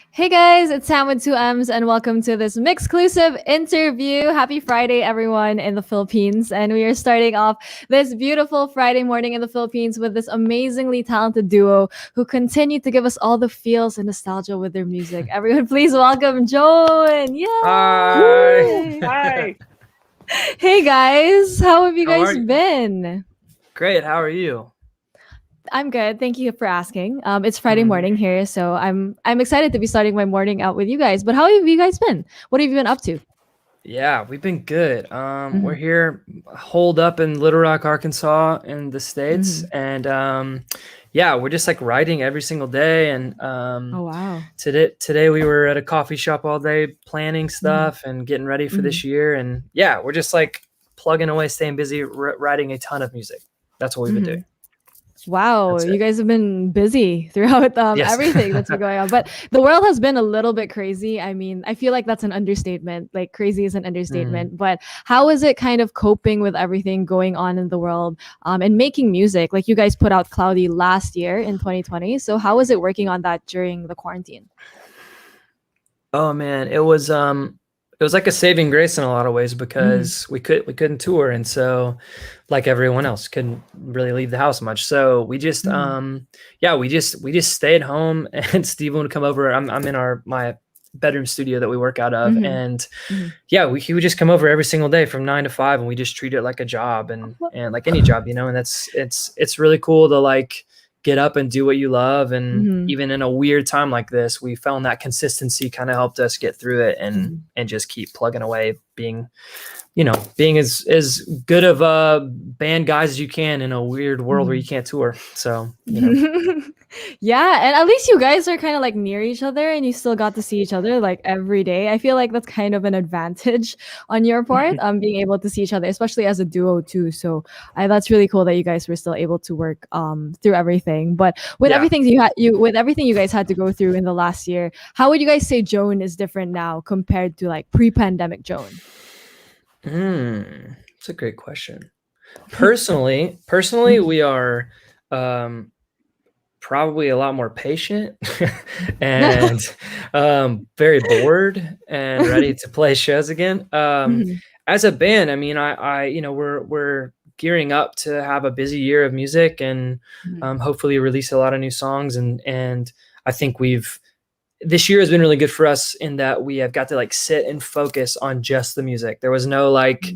Hey guys, it's Sam with 2Ms and welcome to this Mixclusive interview. Happy Friday, everyone in the Philippines. And we are starting off this beautiful Friday morning in the Philippines with this amazingly talented duo who continue to give us all the feels and nostalgia with their music. Everyone, please welcome Joan. Yay! Hi. Hi. Hey guys, how have you How are guys you? been? Great. How are you? I'm good. Thank you for asking. It's Friday morning here, so I'm excited to be starting my morning out with you guys. But how have you guys been? What have you been up to? Yeah, we've been good. We're here holed up in Little Rock, Arkansas in the States. And yeah, we're just like writing every single day. And Oh wow. today we were at a coffee shop all day planning stuff and getting ready for this year. And yeah, we're just like plugging away, staying busy, writing a ton of music. That's what we've been doing. Wow, That's you it. guys have been busy throughout Yes. everything that's been going on. But the world has been a little bit crazy. I mean, I feel like that's an understatement. Like crazy is an understatement. But how is it kind of coping with everything going on in the world and making music? Like you guys put out Cloudy last year in 2020. So how is it working on that during the quarantine? Oh man, it was like a saving grace in a lot of ways because we couldn't tour, and so like everyone else couldn't really leave the house much. So we just we just stayed home and Steven would come over. I'm in my bedroom studio that we work out of, and yeah, he would just come over every single day from 9 to 5, and we just treat it like a job and like any job, and it's really cool to like get up and do what you love. And even in a weird time like this, we found that consistency kind of helped us get through it and just keep plugging away, being as good of a band guys as you can in a weird world where you can't tour. So, Yeah, and at least you guys are kind of like near each other and you still got to see each other like every day. I feel like that's kind of an advantage on your part, being able to see each other, especially as a duo too. So that's really cool that you guys were still able to work through everything. But with Yeah. everything with everything you guys had to go through in the last year, how would you guys say Joan is different now compared to like pre-pandemic Joan? That's a great question. Personally, we are probably a lot more patient and very bored and ready to play shows again. As a band, I mean, I we're gearing up to have a busy year of music and hopefully release a lot of new songs. And I think this year has been really good for us in that we have got to like sit and focus on just the music. There was no like,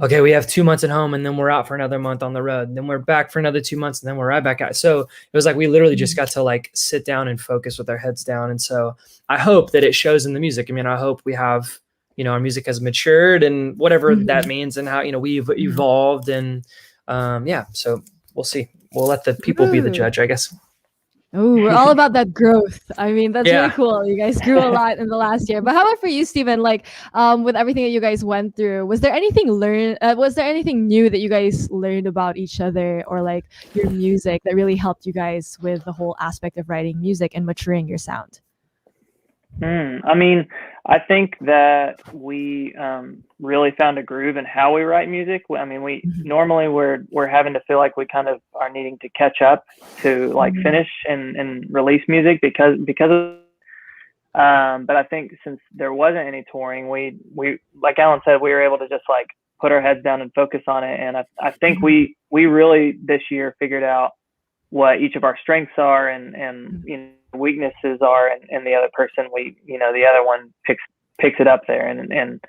okay, we have 2 months at home and then we're out for another month on the road. And then we're back for another 2 months and then we're right back out. So it was like we literally just got to like sit down and focus with our heads down. And so I hope that it shows in the music. I mean, I hope we have, our music has matured and whatever that means, and how, we've evolved. And yeah, so we'll see. We'll let the people be the judge, I guess. Oh, we're all about that growth. I mean, that's really Yeah. cool. You guys grew a lot in the last year. But how about for you, Steven? Like, with everything that you guys went through, was there anything was there anything new that you guys learned about each other or like your music that really helped you guys with the whole aspect of writing music and maturing your sound? I mean, I think that we really found a groove in how we write music. I mean, we normally we're having to feel like we kind of are needing to catch up to like finish and release music because of. But I think since there wasn't any touring, we like Alan said, we were able to just like put our heads down and focus on it. And I think we really this year figured out what each of our strengths are and weaknesses are, and the other person, the other one picks it up there. And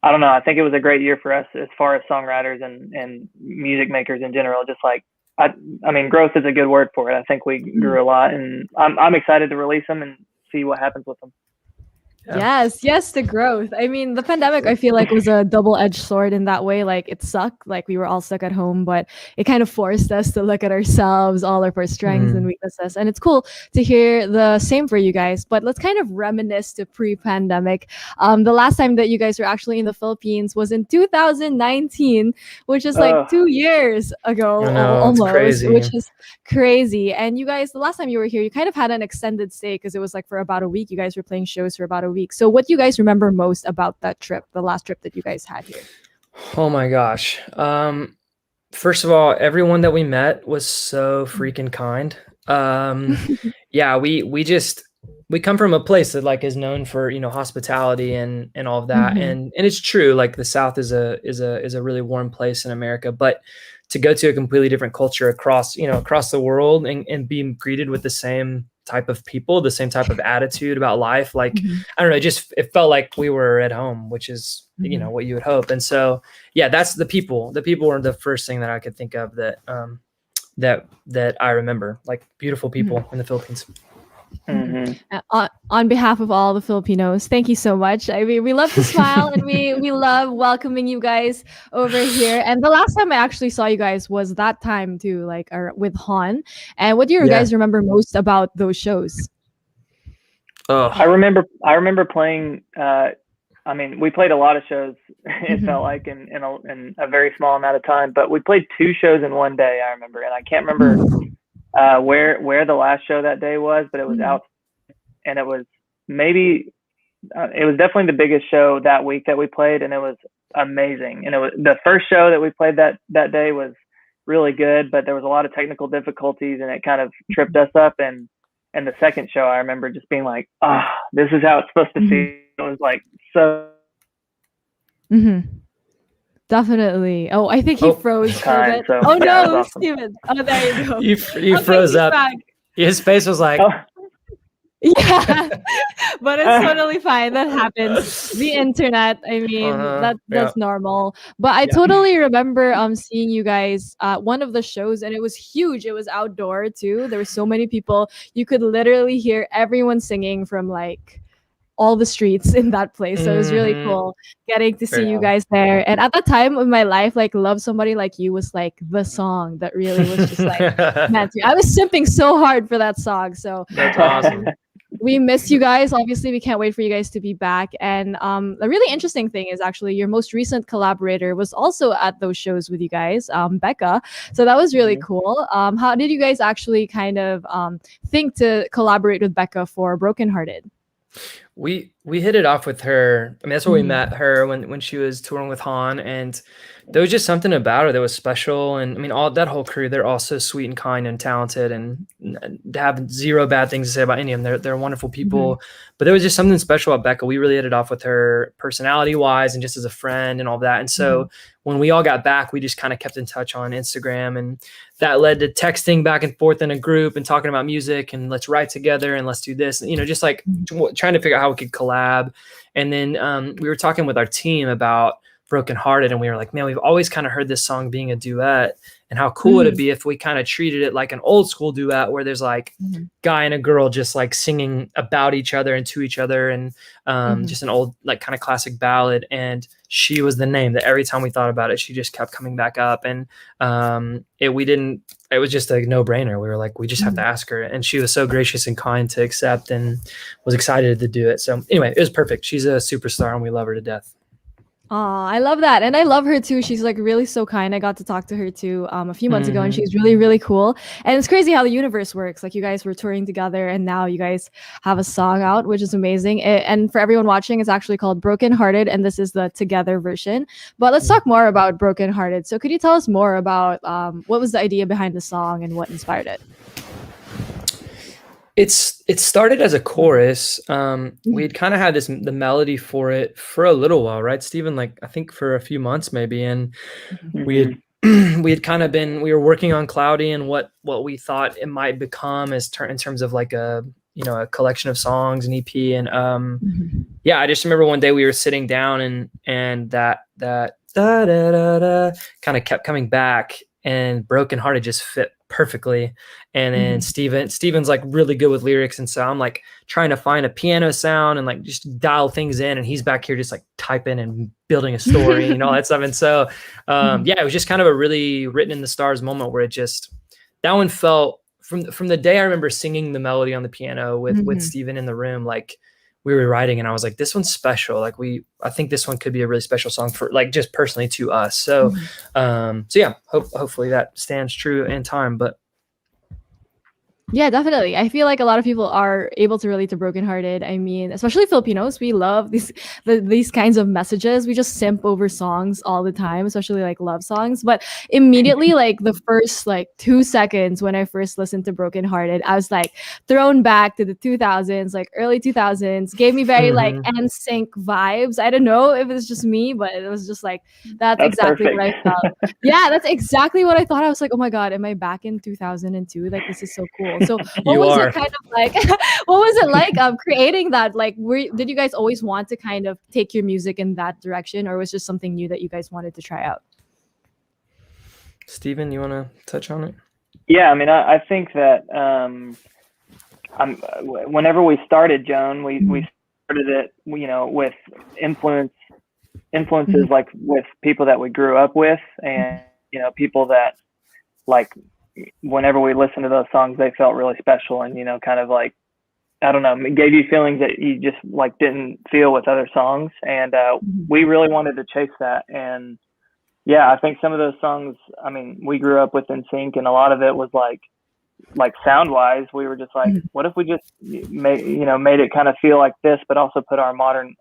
I don't know, I think it was a great year for us as far as songwriters and music makers in general. Just like I mean, growth is a good word for it. I think we grew a lot, and I'm excited to release them and see what happens with them. Yeah. Yes, the growth. I mean, the pandemic, I feel like was a double-edged sword in that way. Like it sucked, like we were all stuck at home, but it kind of forced us to look at ourselves, all of our strengths and weaknesses. And it's cool to hear the same for you guys. But let's kind of reminisce to pre-pandemic. The last time that you guys were actually in the Philippines was in 2019, which is like 2 years ago, I know, it's almost, crazy. which is crazy. And you guys, the last time you were here, you kind of had an extended stay because it was like for about a week. You guys were playing shows for about a week. So what do you guys remember most about that trip, the last trip that you guys had here? Oh my gosh. First of all, everyone that we met was so freaking kind. Yeah, we come from a place that like is known for, hospitality and all of that. Mhm. And it's true, like the South is a really warm place in America, but to go to a completely different culture across the world and be greeted with the same type of people, the same type of attitude about life, like Mhm. I don't know, it felt like we were at home, which is, Mhm. what you would hope. And so yeah, that's the people. The people were the first thing that I could think of that I remember, like beautiful Mhm. people in the Philippines. Mm-hmm. On behalf of all the Filipinos, thank you so much. I mean, we love to smile and we love welcoming you guys over here. And the last time I actually saw you guys was that time too, like with Han. And what do you Yeah. guys remember most about those shows? Oh, I remember playing. I mean, we played a lot of shows. It felt like in a very small amount of time, but we played 2 shows in one day. I remember, and I can't remember where the last show that day was, but it was out, and it was maybe it was definitely the biggest show that week that we played, and it was amazing. And it was the first show that we played that day was really good, but there was a lot of technical difficulties, and it kind of tripped us up. And the second show, I remember just being like, "Ah, oh, this is how it's supposed to feel." It was like so. Definitely. Oh, I think he froze for a bit. So, oh yeah, no, awesome. Steven. Oh, there you go. you Okay, froze up. back. His face was like, Yeah, but it's totally fine. That happens. The internet. I mean, that's normal. But I totally remember seeing you guys at one of the shows, and it was huge. It was outdoor too. There were so many people. You could literally hear everyone singing from like all the streets in that place. So it was really cool getting to see you guys there. And at that time of my life, like Love Somebody Like You was like the song that really was just like meant to. I was simping so hard for that song. So that's awesome. We miss you guys. Obviously, we can't wait for you guys to be back. And a really interesting thing is actually your most recent collaborator was also at those shows with you guys, Becca. So that was really cool. How did you guys actually kind of think to collaborate with Becca for Brokenhearted? We hit it off with her. I mean, that's where we met her when she was touring with Han, and there was just something about her that was special. And I mean, all that whole crew, they're all so sweet and kind and talented, and have zero bad things to say about any of them. They're wonderful people, but there was just something special about Becca. We really hit it off with her personality wise and just as a friend and all that. And so when we all got back, we just kind of kept in touch on Instagram, and that led to texting back and forth in a group and talking about music and let's write together and let's do this, just like trying to figure out how we could collab. And then we were talking with our team about Brokenhearted, and we were like, man, we've always kind of heard this song being a duet, and how cool would it be if we kind of treated it like an old school duet where there's like guy and a girl just like singing about each other and to each other, and just an old like kind of classic ballad. And she was the name that every time we thought about it, she just kept coming back up. And it was just a no-brainer. We were like, we just have to ask her, and she was so gracious and kind to accept and was excited to do it. So anyway, it was perfect. She's a superstar and we love her to death. Oh, I love that. And I love her too. She's like really so kind. I got to talk to her too a few months ago, and she's really, really cool. And it's crazy how the universe works. Like you guys were touring together, and now you guys have a song out, which is amazing. And for everyone watching, it's actually called Brokenhearted, and this is the together version. But let's talk more about Brokenhearted. So could you tell us more about what was the idea behind the song and what inspired it? It started as a chorus. We had kind of had the melody for it for a little while, right, Stephen? Like I think for a few months maybe, and we had we were working on Cloudy and what we thought it might become in terms of like a collection of songs, an EP. And yeah, I just remember one day we were sitting down and that da da da da kind of kept coming back, and Brokenhearted just fit perfectly. And then Steven's like really good with lyrics, and so I'm like trying to find a piano sound and like just dial things in, and he's back here just like typing and building a story and all that stuff. And so yeah, it was just kind of a really written in the stars moment where that one felt from the day I remember singing the melody on the piano with Steven in the room, like we were writing, and I was like, this one's special. Like I think this one could be a really special song for like just personally to us. So so yeah, hopefully that stands true in time. But Yeah, definitely. I feel like a lot of people are able to relate to Brokenhearted. I mean, especially Filipinos, we love these kinds of messages. We just simp over songs all the time, especially like love songs. But immediately, like the first like 2 seconds when I first listened to Brokenhearted, I was like thrown back to the 2000s, like early 2000s. Gave me very like Mhm. NSYNC vibes. I don't know if it's just me, but it was just like that's That's exactly what perfect. I felt. Yeah, that's exactly what I thought. I was like, oh my God, am I back in 2002? Like, this is so cool. So, what You was it are. kind of like? What was it like creating that? Like, did you guys always want to kind of take your music in that direction, or was just something new that you guys wanted to try out? Steven, you want to touch on it? Yeah, I mean, I think that whenever we started Joan, we started it, with influences Mhm. like with people that we grew up with, and people that like whenever we listened to those songs, they felt really special, and kind of like, I don't know, it gave you feelings that you just like didn't feel with other songs, and Mhm. we really wanted to chase that. And yeah, I think some of those songs, I mean, we grew up with NSYNC, and a lot of it was like sound wise, we were just like, Mhm. what if we just made it kind of feel like this, but also put our own modern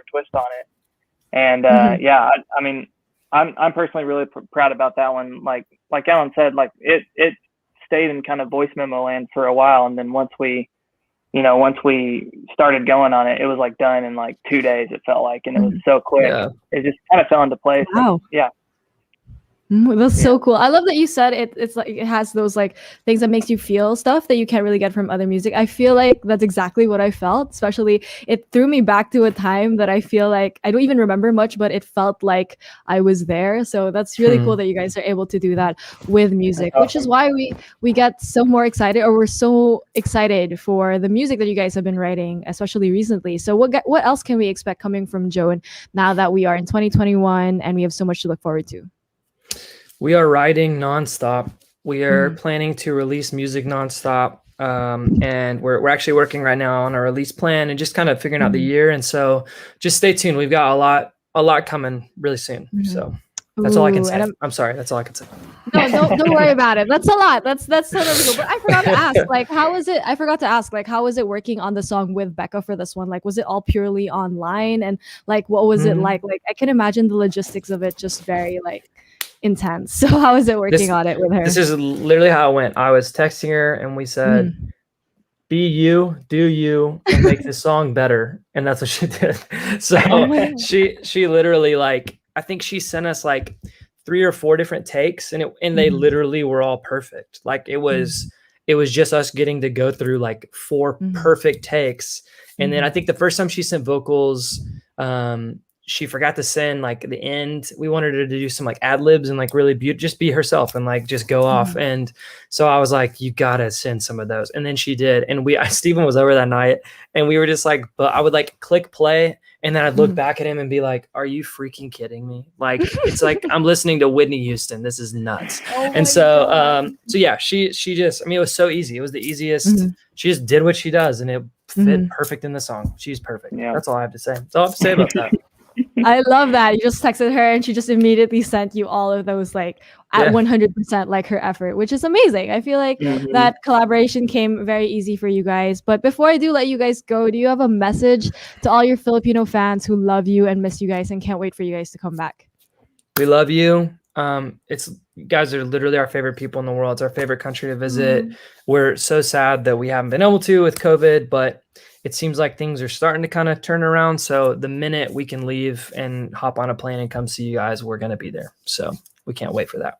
twist on it. And Mhm. yeah, I mean, I'm personally really proud about that one. Like Alan said, like it stayed in kind of voice memo land for a while, and then once we started going on it, it was like done in like 2 days. It felt like, and it was Mhm. so quick. Yeah. It just kind of fell into place, and Wow. yeah, That's yeah, so cool. I love that you said it's like it has those like things that makes you feel stuff that you can't really get from other music. I feel like that's exactly what I felt. Especially it threw me back to a time that I feel like I don't even remember much, but it felt like I was there. So that's really cool Hmm. that you guys are able to do that with that's music, which is awesome. why we get so more excited, or we're so excited for the music that you guys have been writing, especially recently. So what else can we expect coming from Joan now that we are in 2021 and we have so much to look forward to? We are writing nonstop. We are Mhm. planning to release music nonstop. And we're actually working right now on a release plan and just kind of figuring out the Mhm. year. And so just stay tuned. We've got a lot coming really soon. Mhm. So that's all I can Ooh, and say. I'm sorry. That's all I can say. no, don't worry about it. That's a lot. That's totally cool. But I forgot to ask, like, how was it? I forgot to ask, like, how was it working on the song with Becca for this one? Like, was it all purely online? And like, what was it like? Mhm. Like, I can imagine the logistics of it just very like intense. So how was it working This on it with her? this is literally how it went. I was texting her and we said, Mhm. be you, do you, and make the song better. And that's what she did. Oh So my god. she literally like I think she sent us like 3 or 4 different takes and they Mhm. literally were all perfect. Like Mhm. it was just us getting to go through like 4 Mhm. perfect takes. And then I Mhm. think the first time she sent vocals, she forgot to send like the end. We wanted her to do some like ad libs and like really just be herself and like just go off. Mhm. And so I was like, you gotta send some of those. And then she did. And Steven was over that night and we were just like, but I would like click play and then I'd look Mhm. back at him and be like, are you freaking kidding me? Like, it's like I'm listening to Whitney Houston. This is nuts. Oh And my so, god. so yeah, she just, I mean, it was so easy. It was the easiest. Mhm. She just did what she does and it fit Mhm. perfect in the song. She's perfect. Yeah. That's all I have to say. That's all I have to say about that. I love that. You just texted her and she just immediately sent you all of those like at Yeah. 100% like her effort, which is amazing. I feel like Hmm. that collaboration came very easy for you guys. But before I do let you guys go, do you have a message to all your Filipino fans who love you and miss you guys and can't wait for you guys to come back? We love you. It's you guys are literally our favorite people in the world. It's our favorite country to visit. Mm. We're so sad that we haven't been able to with COVID, but it seems like things are starting to kind of turn around. So the minute we can leave and hop on a plane and come see you guys, we're gonna be there. So we can't wait for that.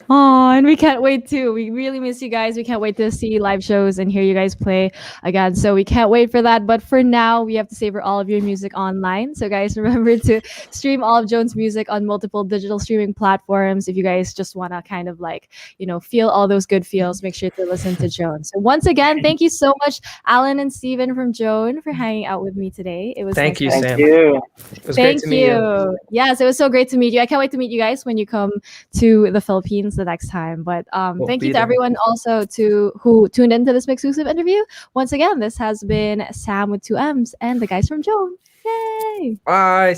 Oh, and we can't wait too. We really miss you guys. We can't wait to see live shows and hear you guys play again. So we can't wait for that. But for now, we have to savor all of your music online. So guys, remember to stream all of Joan's music on multiple digital streaming platforms. If you guys just want to kind of like, feel all those good feels, make sure to listen to Joan. So once again, thank you so much, Alan and Steven from Joan, for hanging out with me today. It was Thank nice you, Thank catching Sam. up. you. It was great to Thank meet you. you. Yes, it was so great to meet you. I can't wait to meet you guys when you come to the Philippines the next time. But We'll thank you be to there. everyone also who tuned into this exclusive interview. Once again, this has been Sam with 2 M's and the guys from Joan. Yay! Bye.